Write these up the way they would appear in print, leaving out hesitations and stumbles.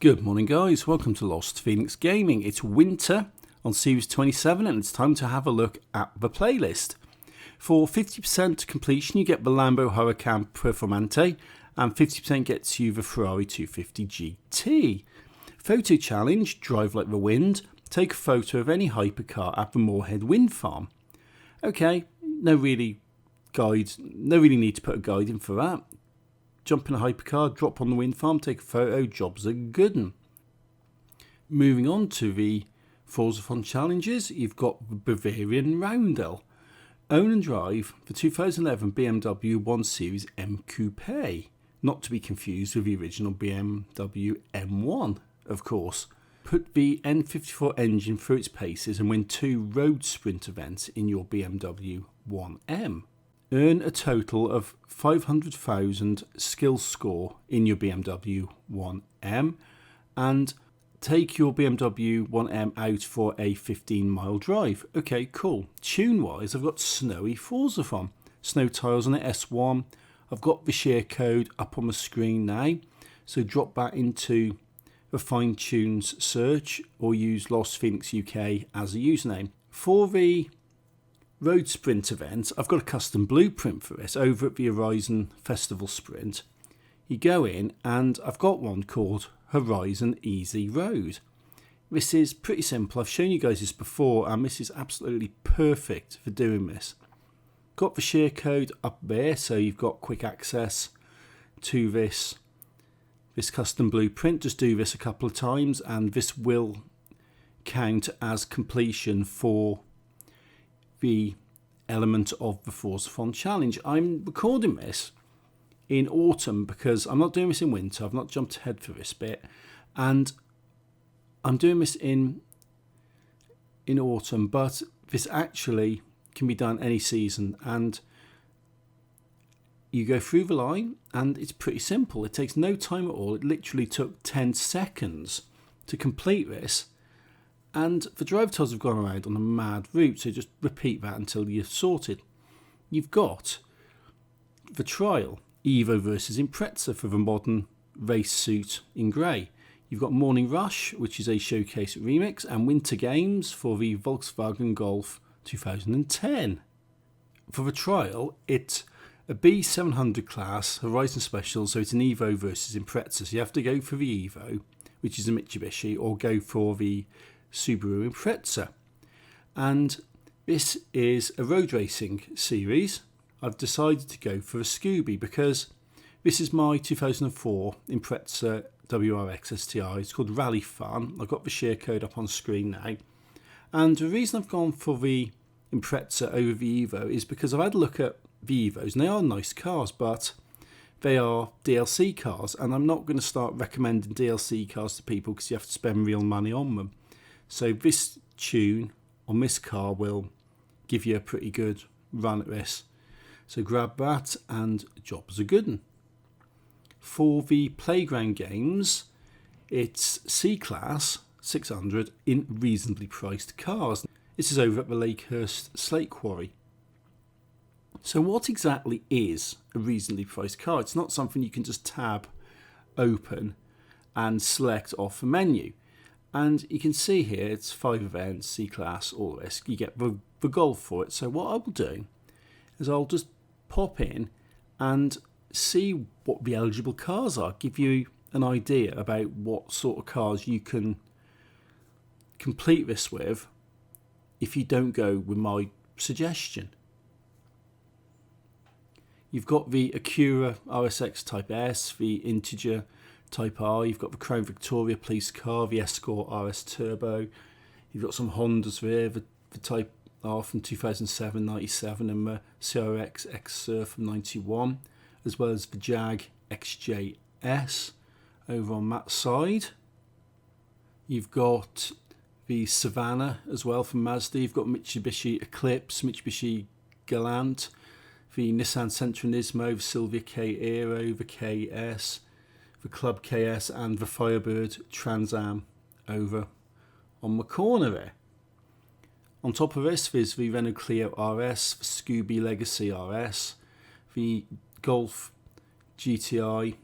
Good morning guys, welcome to Lost Phoenix Gaming. It's winter on Series 27 and it's time to have a look at the playlist. For 50% completion you get the Lambo Huracan Performante and 50% gets you the Ferrari 250 GT. Photo challenge, drive like the wind, take a photo of any hypercar at the Moorhead Wind Farm. Okay, no really need to put a guide in for that. Jump in a hypercar, drop on the wind farm, take a photo, jobs are good 'un. Moving on to the Forzathon challenges, you've got the Bavarian Roundel. Own and drive the 2011 BMW 1 Series M Coupe, not to be confused with the original BMW M1, of course. Put the N54 engine through its paces and win 2 road sprint events in your BMW 1M. Earn a total of 500,000 skill score in your BMW 1M and take your BMW 1M out for a 15-mile drive. Okay, cool. Tune-wise, I've got Snowy Forzathon. Snow tiles on the S1. I've got the share code up on the screen now. So drop that into the Find Tunes search or use LostPhoenixUK as a username. For the road sprint event, I've got a custom blueprint for this over at the Horizon Festival Sprint. You go in and I've got one called Horizon Easy Road. This is pretty simple. I've shown you guys this before and this is absolutely perfect for doing this. Got the share code up there so you've got quick access to this custom blueprint. Just do this a couple of times and this will count as completion for the element of the Forzathon challenge. I'm recording this in autumn because I'm not doing this in winter. I've not jumped ahead for this bit, and I'm doing this in autumn, but this actually can be done any season. And you go through the line and it's pretty simple. It takes no time at all. It literally took 10 seconds to complete this. And the drive tiles have gone around on a mad route, so just repeat that until you're sorted. You've got the trial, Evo versus Impreza for the modern race suit in grey. You've got Morning Rush, which is a showcase remix, and Winter Games for the Volkswagen Golf 2010. For the trial, it's a B700 class Horizon Special, so it's an Evo versus Impreza. So you have to go for the Evo, which is a Mitsubishi, or go for the Subaru Impreza. And this is a road racing series. I've decided to go for a Scooby because this is my 2004 Impreza WRX STI. It's called Rally Fun. I've got the share code up on screen now. And the reason I've gone for the Impreza over the Evo is because I've had a look at the Evos and they are nice cars, but they are DLC cars and I'm not going to start recommending DLC cars to people because you have to spend real money on them. So this tune on this car will give you a pretty good run at this. So grab that and jobs are good 'un. For the playground games, it's C-Class 600 in reasonably priced cars. This is over at the Lakehurst Slate Quarry. So what exactly is a reasonably priced car? It's not something you can just tab open and select off a menu. And you can see here it's 5 events, C-Class, all this. You get the gold for it. So what I will do is I'll just pop in and see what the eligible cars are. Give you an idea about what sort of cars you can complete this with if you don't go with my suggestion. You've got the Acura RSX Type S, the Integer Type R, you've got the Crown Victoria police car, the Escort RS Turbo, you've got some Hondas there, the Type R from 2007, 97 and the CRX X-Surf from 91, as well as the Jag XJS over on that side. You've got the Savannah as well from Mazda, you've got Mitsubishi Eclipse, Mitsubishi Galant, the Nissan Sentra Nismo, the Silvia K Aero, the KS, the Club KS and the Firebird Trans Am over on the corner there. On top of this there's the Renault Clio RS, the Scooby Legacy RS, the Golf GTI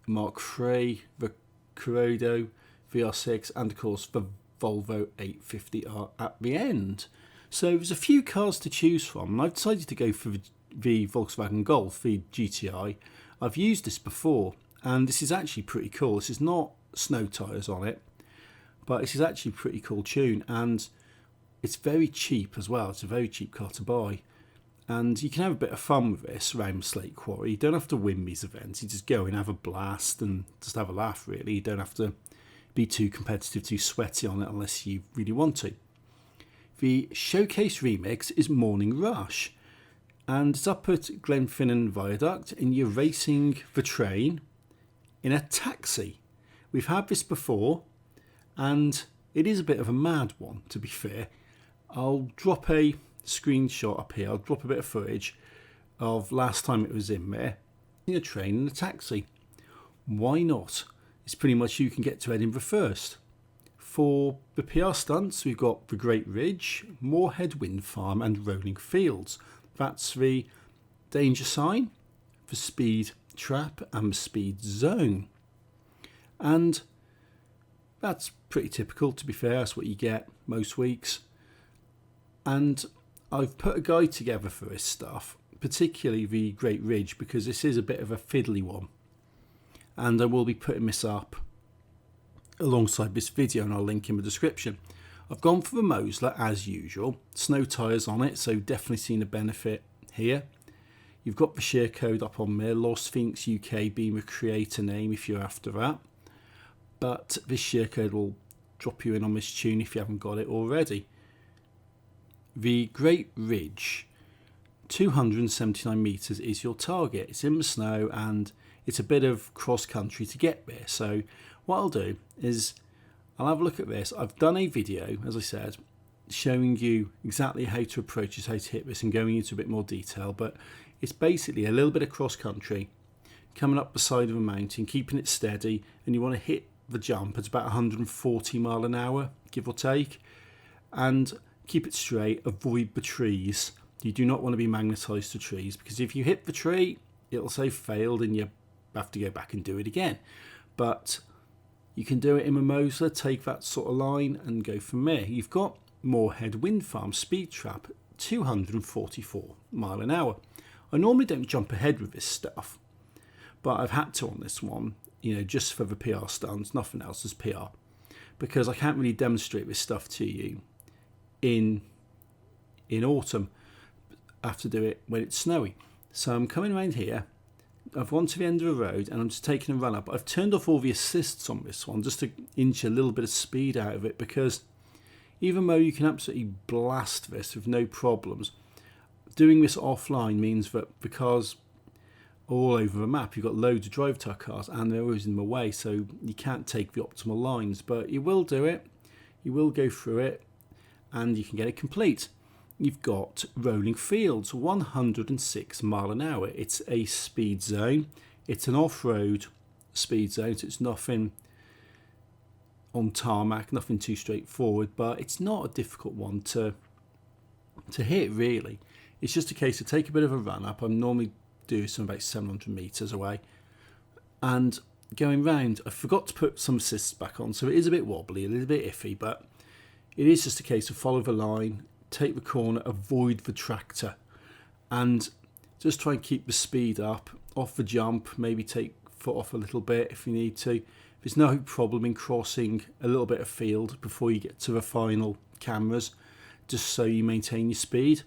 Mark III, the Corrado, VR6 and of course the Volvo 850R at the end. So there's a few cars to choose from, and I've decided to go for the Volkswagen Golf, the GTI. I've used this before, and this is actually pretty cool. This is not snow tyres on it, but this is actually a pretty cool tune, and it's very cheap as well. It's a very cheap car to buy, and you can have a bit of fun with this around Slate Quarry. You don't have to win these events. You just go and have a blast and just have a laugh, really. You don't have to be too competitive, too sweaty on it unless you really want to. The Showcase Remix is Morning Rush, and it's up at Glenfinnan Viaduct, and you're racing the train in a taxi. We've had this before, and it is a bit of a mad one, to be fair. I'll drop a screenshot up here. I'll drop a bit of footage of last time it was in there, in a train and a taxi. Why not? It's pretty much you can get to Edinburgh first. For the PR stunts, we've got the Great Ridge, Moorhead Wind Farm and Rolling Fields. That's the danger sign, the speed trap and the speed zone. And that's pretty typical, to be fair. That's what you get most weeks. And I've put a guide together for this stuff, particularly the Great Ridge, because this is a bit of a fiddly one. And I will be putting this up alongside this video, and I'll link in the description. I've gone for the Mosler as usual. Snow tyres on it, so definitely seen a benefit here. You've got the share code up on there, LostPhoenixUK being the creator name if you're after that. But this share code will drop you in on this tune if you haven't got it already. The Great Ridge, 279 metres is your target. It's in the snow and it's a bit of cross country to get there. So what I'll do is I'll have a look at this. I've done a video, as I said, showing you exactly how to approach this, how to hit this, and going into a bit more detail. But it's basically a little bit of cross country, coming up the side of a mountain, keeping it steady, and you want to hit the jump at about 140 mile an hour, give or take, and keep it straight, avoid the trees. You do not want to be magnetised to trees, because if you hit the tree, it'll say failed and you have to go back and do it again. But you can do it in a Mosler, take that sort of line and go from there. You've got Moorhead Wind Farm speed trap, 244 mile an hour. I normally don't jump ahead with this stuff, but I've had to on this one, just for the PR stunts, nothing else is PR, because I can't really demonstrate this stuff to you in autumn. I have to do it when it's snowy. So I'm coming around here, I've gone to the end of the road and I'm just taking a run up. I've turned off all the assists on this one just to inch a little bit of speed out of it, because even though you can absolutely blast this with no problems, doing this offline means that the cars all over the map, you've got loads of drive tyre cars and they're always in the way, so you can't take the optimal lines, but you will do it, you will go through it and you can get it complete. You've got Rolling Fields, 106 mile an hour. It's a speed zone. It's an off-road speed zone, so it's nothing on tarmac, nothing too straightforward, but it's not a difficult one to hit, really. It's just a case of take a bit of a run up. I'm normally doing some about 700 metres away. And going round, I forgot to put some assists back on, so it is a bit wobbly, a little bit iffy, but it is just a case of follow the line, take the corner, avoid the tractor, and just try and keep the speed up. Off the jump, maybe take foot off a little bit if you need to. There's no problem in crossing a little bit of field before you get to the final cameras, just so you maintain your speed.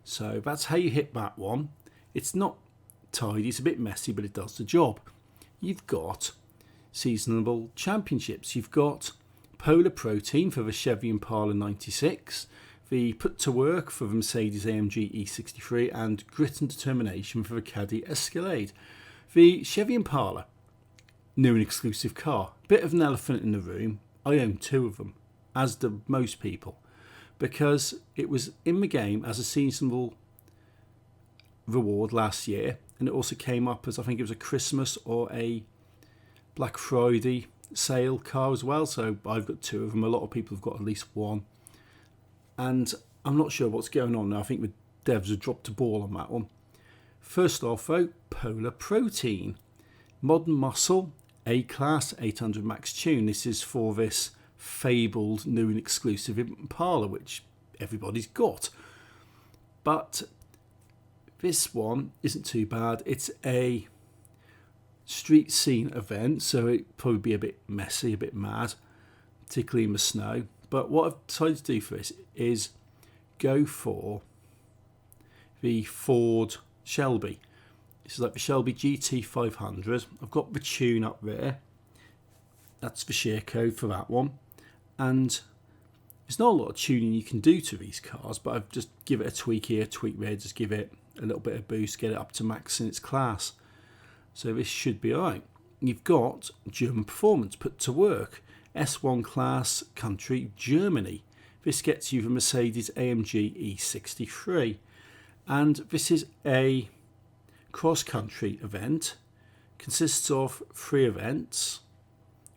So that's how you hit that one. It's not tidy, it's a bit messy, but it does the job. You've got seasonable championships. You've got Polar Protein for the Chevy Impala 96, the Put to Work for the Mercedes-AMG E63, and Grit and Determination for the Caddy Escalade. The Chevy Impala, new and exclusive car. Bit of an elephant in the room. I own two of them, as do most people, because it was in the game as a seasonable reward last year, and it also came up as, I think it was a Christmas or a Black Friday sale car as well. So I've got two of them. A lot of people have got at least one. And I'm not sure what's going on now. I think the devs have dropped a ball on that one. First off, though, Polar Protein. Modern Muscle, A-Class 800 Max Tune. This is for this fabled new and exclusive Impala, which everybody's got. But this one isn't too bad. It's a street scene event, so it'd probably be a bit messy, a bit mad, particularly in the snow. But what I've decided to do for this is go for the Ford Shelby. This is like the Shelby GT 500. I've got the tune up there. That's the share code for that one. And there's not a lot of tuning you can do to these cars, but I've just give it a tweak here, tweak there, just give it a little bit of boost, get it up to max in its class. So this should be alright. You've got German performance put to work. S1 class country Germany. This gets you the Mercedes AMG E63. And this is a cross-country event. Consists of 3 events,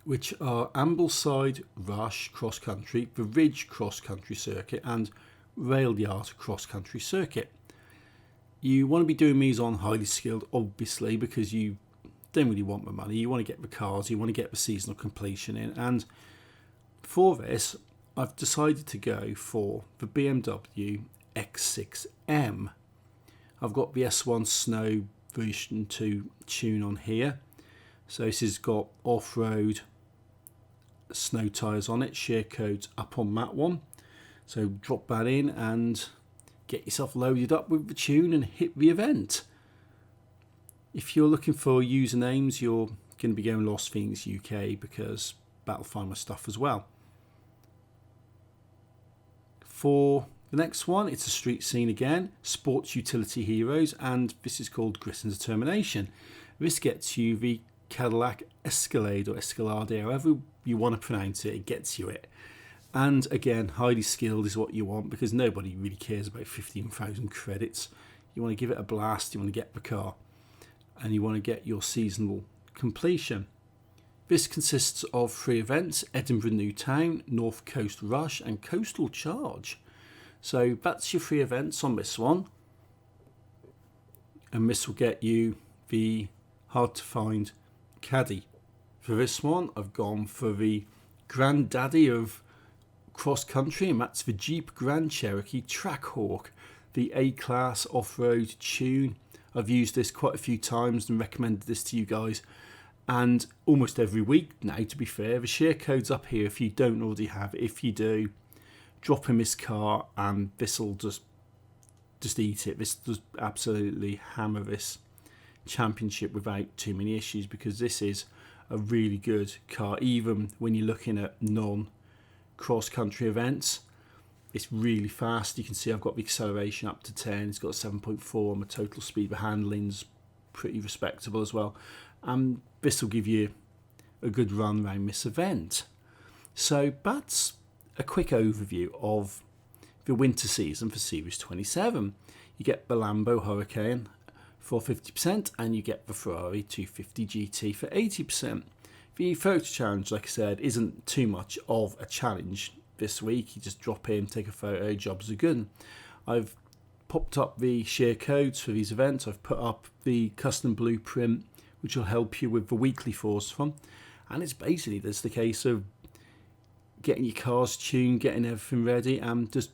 which are Ambleside Rush cross-country, the Ridge cross-country circuit, and Rail Yard cross-country circuit. You want to be doing these on highly skilled, obviously, because you don't really want the money. You want to get the cars, you want to get the seasonal completion in. And for this, I've decided to go for the BMW X6M. I've got the S1 Snow version 2 tune on here. So this has got off-road snow tyres on it, share codes up on that one. So drop that in and get yourself loaded up with the tune and hit the event. If you're looking for usernames, you're going to be going LostPhoenixUK because that'll find my stuff as well. For the next one, it's a street scene again, Sports Utility Heroes, and this is called Grit and Determination. This gets you the Cadillac Escalade or Escalade, however you want to pronounce it, it gets you it. And again, highly skilled is what you want because nobody really cares about 15,000 credits. You want to give it a blast, you want to get the car, and you want to get your seasonal completion. This consists of 3 events, Edinburgh Newtown, North Coast Rush and Coastal Charge. So that's your 3 events on this one. And this will get you the hard to find caddy. For this one, I've gone for the granddaddy of cross country, and that's the Jeep Grand Cherokee Trackhawk, the A-Class off-road tune. I've used this quite a few times and recommended this to you guys, and almost every week now, to be fair. The share code's up here if you don't already have it. If you do, drop in this car and this will just eat it. This does absolutely hammer this championship without too many issues, because this is a really good car. Even when you're looking at non-cross-country events, it's really fast. You can see I've got the acceleration up to 10. It's got 7.4 on the total speed. The handling's pretty respectable as well. And this will give you a good run around this event. So that's a quick overview of the winter season for Series 27. You get the Lambo Hurricane for 50% and you get the Ferrari 250 GT for 80%. The photo challenge, like I said, isn't too much of a challenge this week. You just drop in, take a photo, jobs are good. I've popped up the share codes for these events. I've put up the custom blueprint, which will help you with the weekly Forzathon. And it's basically just the case of getting your cars tuned, getting everything ready, and just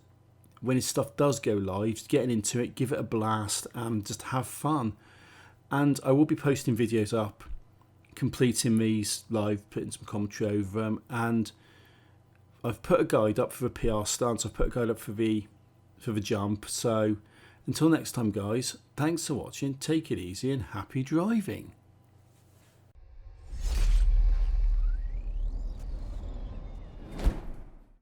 when this stuff does go live, just getting into it, give it a blast, and just have fun. And I will be posting videos up, completing these live, putting some commentary over them, and I've put a guide up for the PR stunts. I've put a guide up for the jump. So until next time, guys, thanks for watching. Take it easy and happy driving.